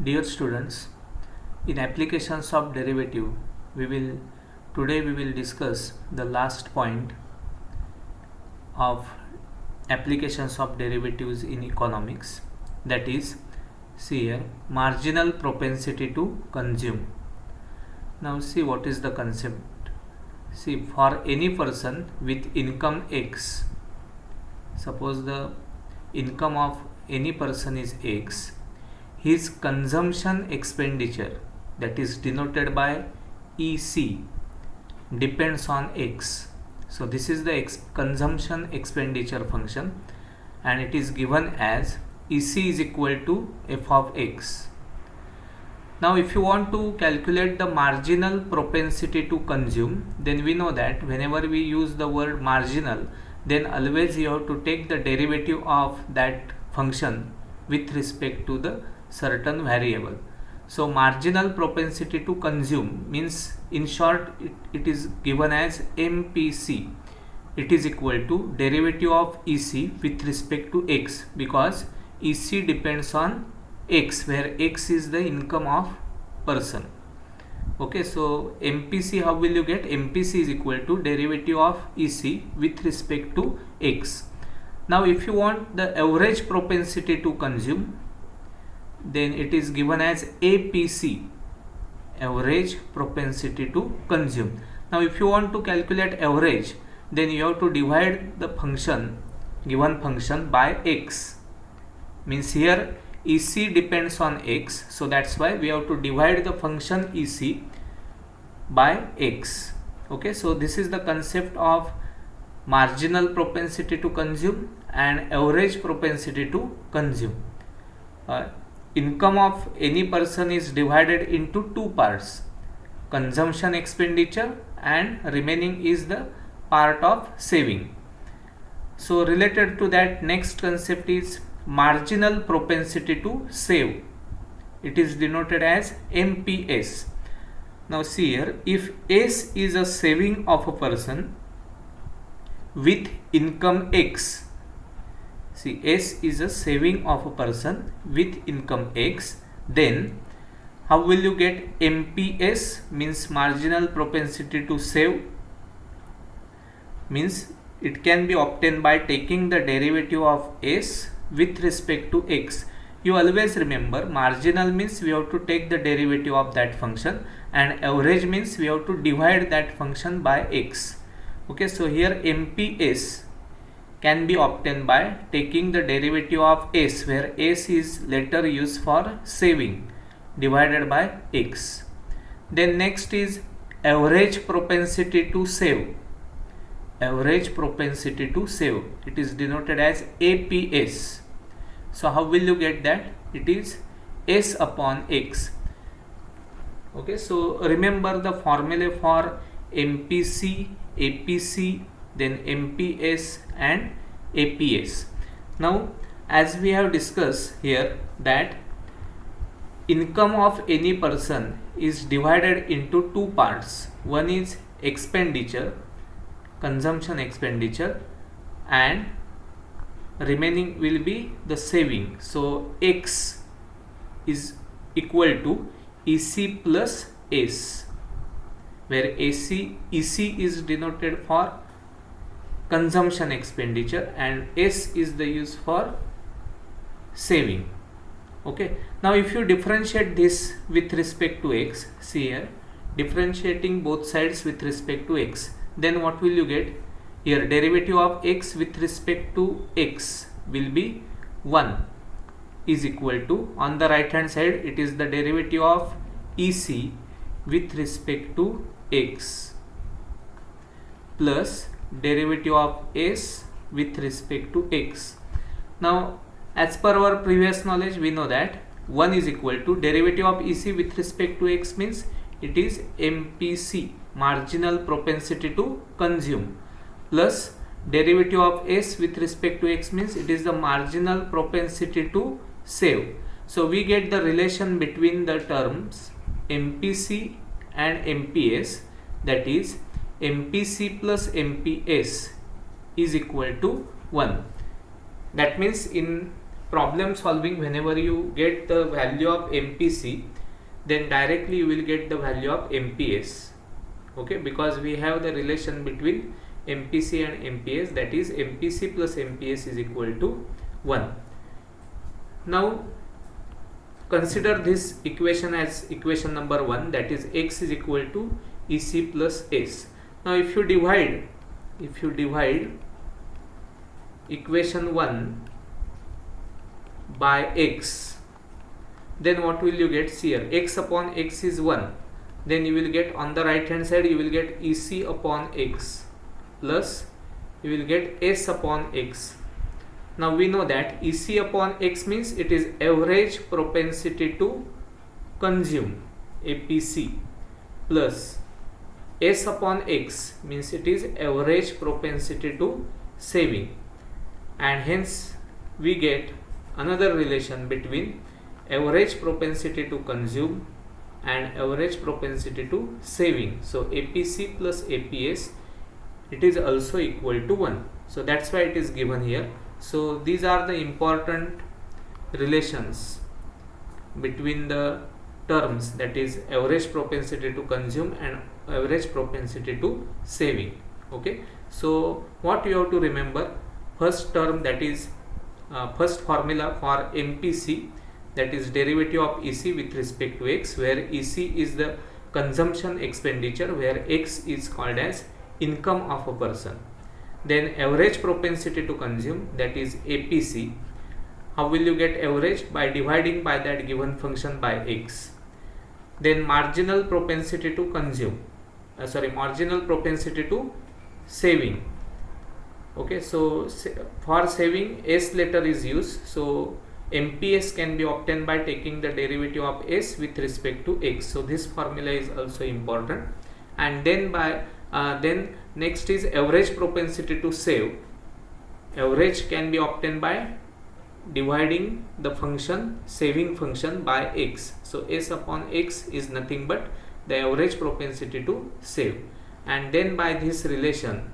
Dear students, in applications of derivative, today we will discuss the last point of applications of derivatives in economics, that is, see here, marginal propensity to consume. Now see what is the concept. See, for any person with income X, suppose the income of any person is X, his consumption expenditure, that is denoted by EC, depends on X. So this is the consumption expenditure function, and it is given as EC is equal to f of X. Now if you want to calculate the marginal propensity to consume, then we know that whenever we use the word marginal, then always you have to take the derivative of that function with respect to the certain variable. So marginal propensity to consume means, in short, it is given as MPC. It is equal to derivative of EC with respect to X, because EC depends on X, where X is the income of person. Okay, so MPC, how will you get? MPC is equal to derivative of EC with respect to X. Now if you want the average propensity to consume, then it is given as APC, average propensity to consume. Now if you want to calculate average, then you have to divide the given function by X. Means here EC depends on X, so that's why we have to divide the function EC by X. Okay, so this is the concept of marginal propensity to consume and average propensity to consume. Income of any person is divided into two parts: consumption expenditure, and remaining is the part of saving. So related to that, next concept is marginal propensity to save. It is denoted as MPS. Now see here, if S is a saving of a person with income X, see, S is a saving of a person with income X, then how will you get MPS? Means marginal propensity to save. Means it can be obtained by taking the derivative of S with respect to X. You always remember, marginal means we have to take the derivative of that function, and average means we have to divide that function by X. Okay, so here MPS can be obtained by taking the derivative of S, where S is later used for saving, divided by X. Then next is average propensity to save. Average propensity to save, it is denoted as APS. So how will you get that? It is S upon X. Okay, so remember the formula for MPC, APC, then MPS and APS. Now as we have discussed here, that income of any person is divided into two parts. One is expenditure, consumption expenditure, and remaining will be the saving. So X is equal to EC plus S, where EC is denoted for consumption expenditure and S is the use for saving. Okay, now if you differentiate this with respect to X, see here, differentiating both sides with respect to X, then what will you get? Here derivative of X with respect to X will be 1 is equal to, on the right hand side it is the derivative of EC with respect to X plus derivative of S with respect to X. Now as per our previous knowledge, we know that 1 is equal to derivative of EC with respect to X, means it is MPC, marginal propensity to consume, plus derivative of S with respect to X means it is the marginal propensity to save. So we get the relation between the terms MPC and MPS, that is MPC plus MPS is equal to 1. That means in problem solving, whenever you get the value of MPC, then directly you will get the value of MPS. Okay, because we have the relation between MPC and MPS, that is MPC plus MPS is equal to 1. Now consider this equation as equation number 1, that is x is equal to EC plus S. Now if you divide equation 1 by x, then what will you get? See here, x upon x is 1, then you will get on the right hand side, you will get EC upon x plus you will get S upon x. Now we know that EC upon x means it is average propensity to consume, APC, plus S upon x means it is average propensity to saving, and hence we get another relation between average propensity to consume and average propensity to saving. So APC plus APS, it is also equal to 1. So that's why it is given here. So these are the important relations between the terms, that is average propensity to consume and average propensity to saving. Okay, so what you have to remember, first term, that is first formula for MPC, that is derivative of EC with respect to x, where EC is the consumption expenditure, where x is called as income of a person. Then average propensity to consume, that is APC. How will you get average? By dividing by that given function by x. Then marginal propensity to consume, marginal propensity to saving. Okay, so for saving S letter is used, so MPS can be obtained by taking the derivative of S with respect to x. So this formula is also important. And then by then next is average propensity to save. Average can be obtained by dividing the function, saving function, by x. So S upon x is nothing but the average propensity to save. And then by this relation,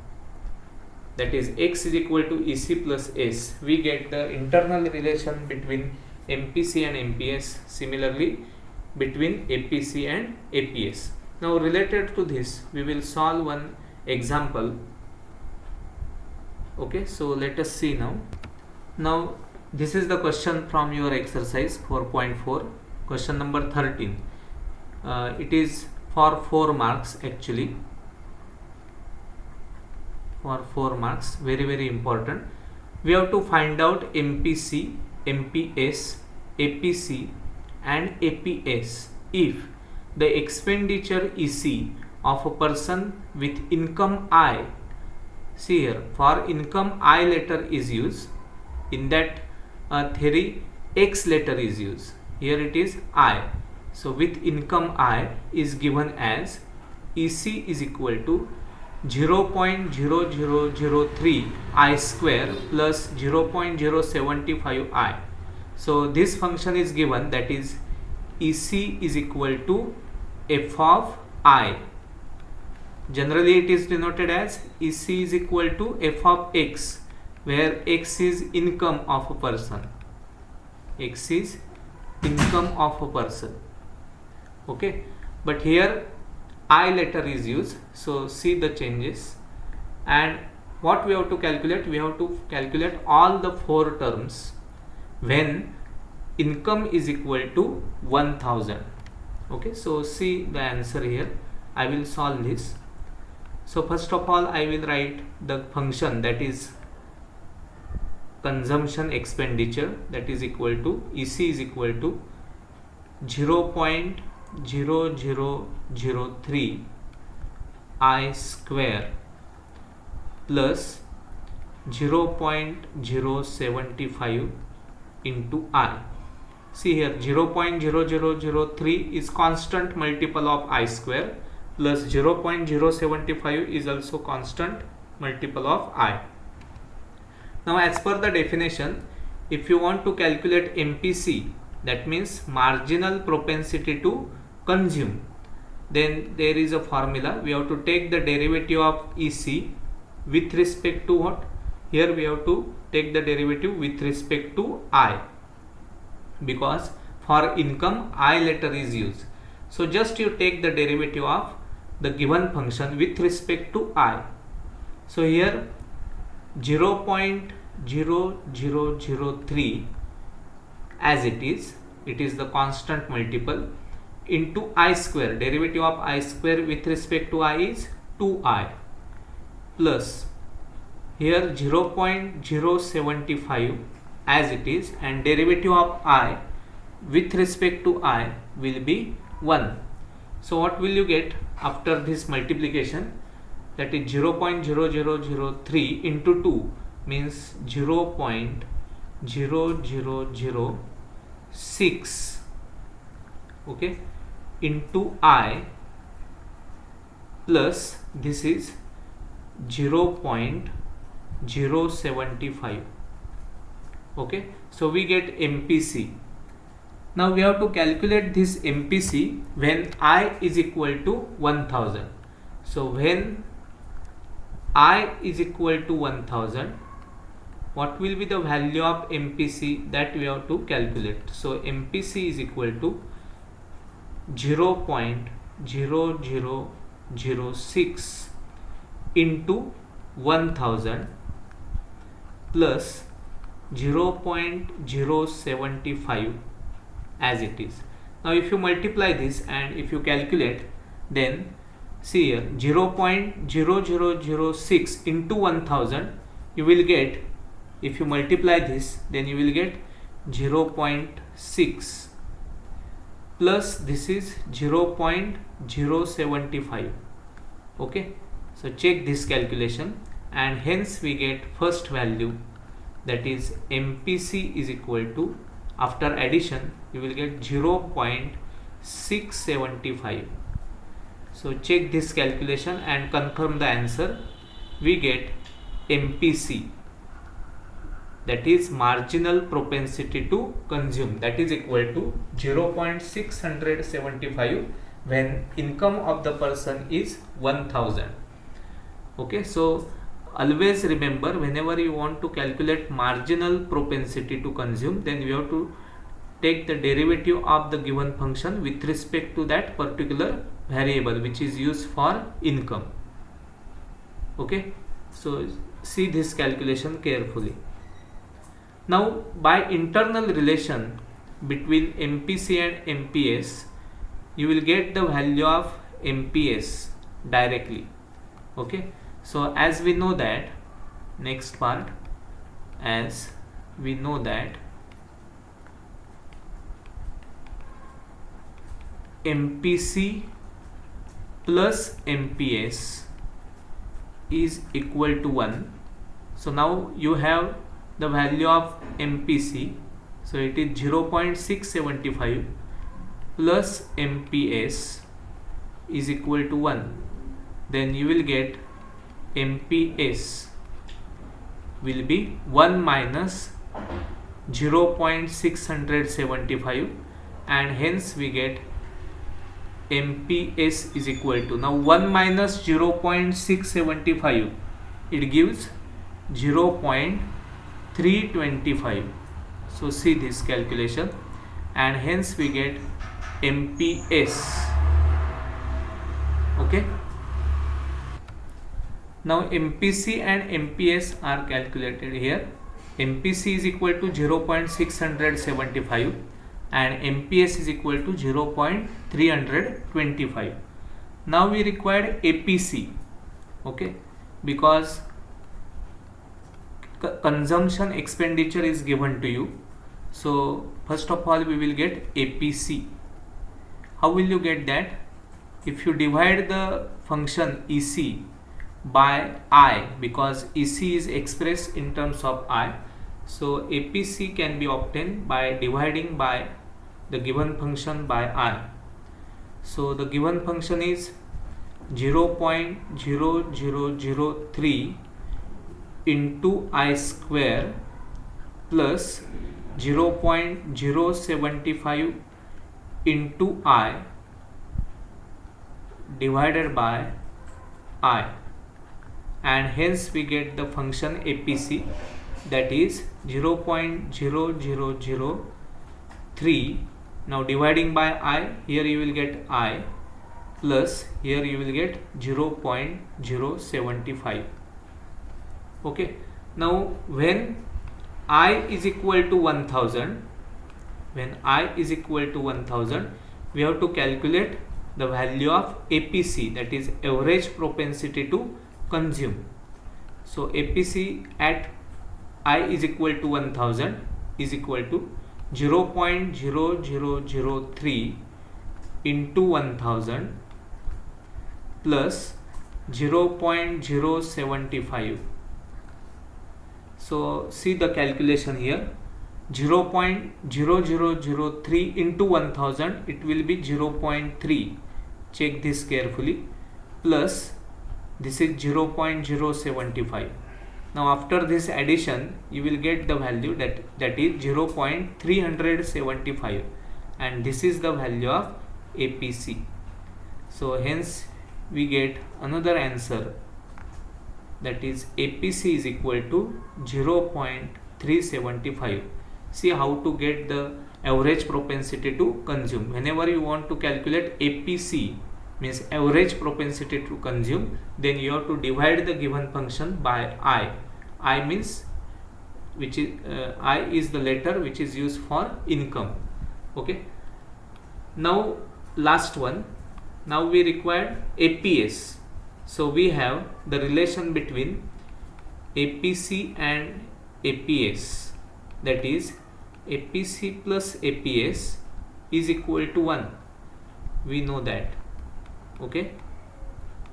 that is x is equal to EC plus S, we get the internal relation between MPC and MPS, similarly between APC and APS. Now related to this, we will solve one example. Okay, so let us see now. Now this is the question from your exercise 4.4, question number 13. It is for 4 marks actually. For 4 marks, very important. We have to find out MPC, MPS, APC and APS if the expenditure EC of a person with income I, see here, for income I letter is used, in that theory X letter is used, here it is I. So with income I is given as EC is equal to 0.0003 I square plus 0.075 I. So this function is given, that is EC is equal to f of I. Generally it is denoted as EC is equal to f of x, where x is income of a person. X is income of a person. Okay, but here I letter is used, so see the changes. And what we have to calculate? We have to calculate all the 4 terms when income is equal to 1000. Okay, so see the answer here. I will solve this. So first of all, I will write the function, that is consumption expenditure, that is equal to EC is equal to 0.0003 I square plus 0.075 into I. See here, 0.0003 is constant multiple of I square plus 0.075 is also constant multiple of I. Now as per the definition, if you want to calculate MPC, that means marginal propensity to consume, then there is a formula. We have to take the derivative of EC with respect to what? here we have to take the derivative with respect to I, because for income I letter is used. So just you take the derivative of the given function with respect to I. So here 0.0003 as it is the constant multiple into I square. Derivative of I square with respect to I is 2I, plus here 0.075 as it is, and derivative of I with respect to I will be 1. So what will you get after this multiplication? That is 0.0003 into 2 means 0.0006, okay, into I, plus this is 0.075. okay, so we get MPC. Now we have to calculate this MPC when I is equal to 1000. So when I is equal to 1000, what will be the value of MPC, that we have to calculate. So MPC is equal to 0.0006 into 1000 plus 0.075 as it is. Now if you multiply this and if you calculate, then see here 0.0006 into 1000 you will get, if you multiply this, then you will get 0.6 plus this is 0.075. okay, so check this calculation, and hence we get first value, that is MPC is equal to, after addition you will get 0.675. so check this calculation and confirm the answer. We get MPC, that is marginal propensity to consume, that is equal to 0.675 when income of the person is 1000. okay, so always remember, whenever you want to calculate marginal propensity to consume, then you have to take the derivative of the given function with respect to that particular variable which is used for income. okay, so see this calculation carefully. Now by internal relation between MPC and MPS, you will get the value of MPS directly. okay, so as we know that, next part, as we know that MPC plus MPS is equal to 1. So now you have the value of MPC, so it is 0.675 plus MPS is equal to 1. Then you will get MPS will be 1 minus 0.675, and hence we get MPS is equal to, now 1 minus 0.675, it gives 0.325. so see this calculation, and hence we get MPS. okay, now MPC and MPS are calculated here. MPC is equal to 0.675 and MPS is equal to 0.325. now we require APC, okay, because consumption expenditure is given to you. So first of all we will get APC. How will you get that? If you divide the function EC by I, because EC is expressed in terms of I, so APC can be obtained by dividing by the given function by I. So the given function is 0.0003 into I square plus 0.075 into I divided by I, and hence we get the function APC, that is 0.0003. Now dividing by I, here you will get I, plus here you will get 0.075. okay. Now when I is equal to 1000, we have to calculate the value of APC, that is average propensity to consume. So APC at I is equal to 1000 is equal to 0.0003 into 1000 plus 0.075. So see the calculation here, 0.0003 into 1000, it will be 0.3. Check this carefully, plus this is 0.075. Now after this addition you will get the value that is 0.375, and this is the value of APC. So hence we get another answer, that is APC is equal to 0.375. See how to get the average propensity to consume. Whenever you want to calculate APC, means average propensity to consume, then you have to divide the given function by I. I means which is I is the letter which is used for income. Okay. Now last one. Now we require APS. So we have the relation between APC and APS, that is APC plus APS is equal to 1. We know that. Okay.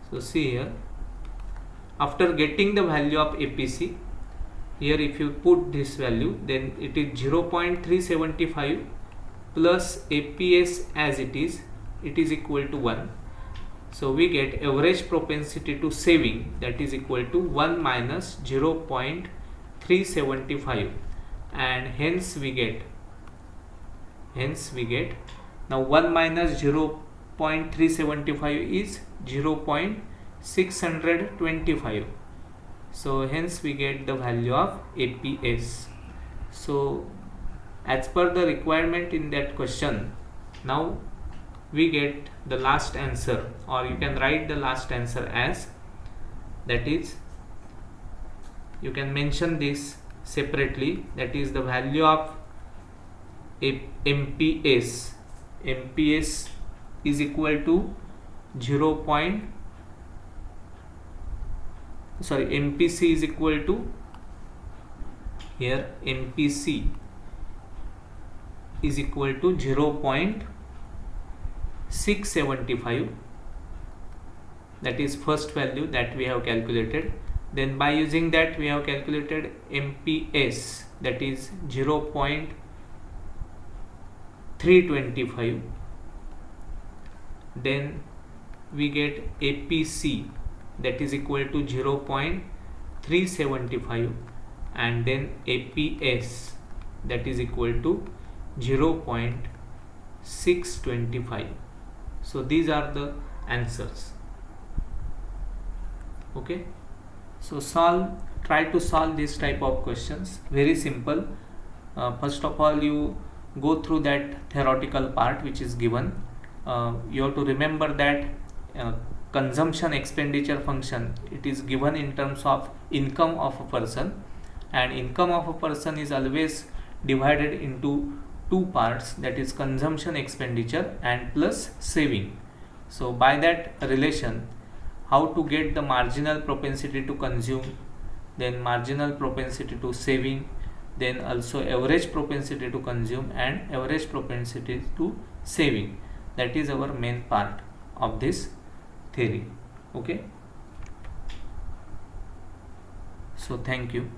So see here, after getting the value of APC, here if you put this value, then it is 0.375 plus APS as it is equal to 1. So we get average propensity to saving, that is equal to 1 minus 0.375, and hence we get now 1 minus 0.375 is 0.625. So hence we get the value of APS. So as per the requirement in that question, now we get the last answer, or you can write the last answer as, that is, you can mention this separately, that is the value of MPS is equal to MPC is equal to, here MPC is equal to 0.675, that is first value that we have calculated. Then by using that we have calculated MPS, that is 0.325. Then we get APC, that is equal to 0.375, and then APS, that is equal to 0.625. So these are the answers. Okay. So try to solve this type of questions. Very simple. First of all, you go through that theoretical part which is given. You have to remember that consumption expenditure function, it is given in terms of income of a person, and income of a person is always divided into two parts, that is consumption expenditure and plus saving. So by that relation, how to get the marginal propensity to consume, then marginal propensity to saving, then also average propensity to consume and average propensity to saving. That is our main part of this theory. Okay. So thank you.